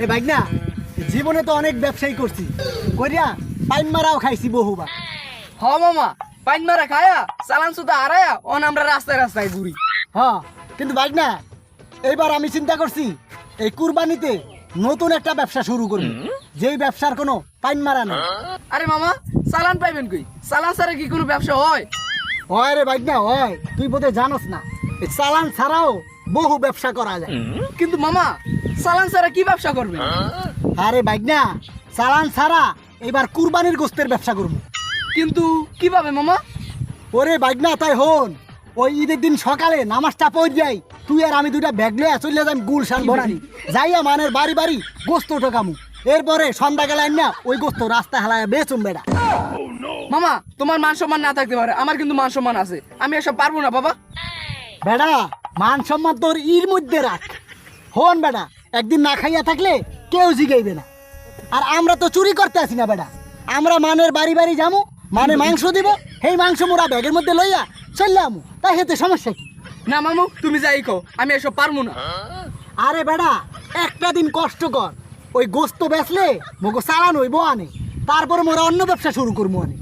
এ ভাগনা, জীবনে তো অনেক ব্যবসায়ী করছি, করিয়া পাইন মারাও খাইছি বহুবার। হ মামা, পাইন মারা খায়া চালান সুদা হারায়া অন আমরা রাস্তায় রাস্তায় ঘুরি। হ্যাঁ, কিন্তু ভাগনা এইবার আমি চিন্তা করছি এই কুরবানিতে নতুন একটা ব্যবসা শুরু করব, যেই ব্যবসার কোনো পাইন মারা নেই। আরে মামা, চালান পাইবেন কই? চালান ছাড়া কি কোনো ব্যবসা হয়? হয় রে ভাগনা হয়, তুই বোধহয় জানোস না, এই চালান ছাড়াও বহু ব্যবসা করা যায়। কিন্তু মামা, চালান ছাড়া কি ব্যবসা করবেন? আরে ভাগনা, চালান ছাড়া এবার কুরবানির গোস্তের ব্যবসা করবো। কিন্তু কিভাবে মামা? ওরে ভাগনা তাই হন, ওই ঈদের দিন সকালে নামাজটা পড়ে যাই, তুই আর আমি দুইটা ব্যাগ লয়ে চলে যাই গুলশান বনানি, যাইয়া মানের বাড়ি বাড়ি গোস্ত ঠকামু। এরপরে সন্ধ্যাকালে না ওই গোস্ত রাস্তা হালায় বেচুম বেড়া। মামা, তোমার মান সম্মান না থাকতে পারে, আমার কিন্তু মান সম্মান আছে, আমি এসব পারবো না বাবা। বেড়া মান সম্মান তোর ইর মধ্যে রাখ। হন বেড়া, একদিন না খাইয়া থাকলে কেউ জিগাইবে না। আর আমরা তো চুরি করতে আসি না বেড়া, আমরা মানের বাড়ি বাড়ি যামু, মানে মাংস দিব, সেই মাংস মোরা ব্যাগের মধ্যে লইয়া চললামু, তাই হেতে সমস্যা কি? না মামু, তুমি যাই কো, আমি এসব পারবো না। আরে বেড়া, একটা দিন কষ্ট কর, ওই গোস্ত বেচলে মোকে চালান হইব আনে, তারপরে মোরা অন্য ব্যবসা শুরু করবো আনে।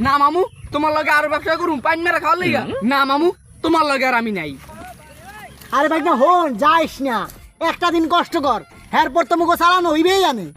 না মামু, তোমার লগে আরো ব্যবসা করুম পাইন মেরা খাওয়ার লাইগা? না মামু, তোমার লগে আর আমি নাই। আরে ভাই না হন, যাইস না, একটা দিন কষ্ট কর, এরপর তো মোকে চালানো হইবেই আনে।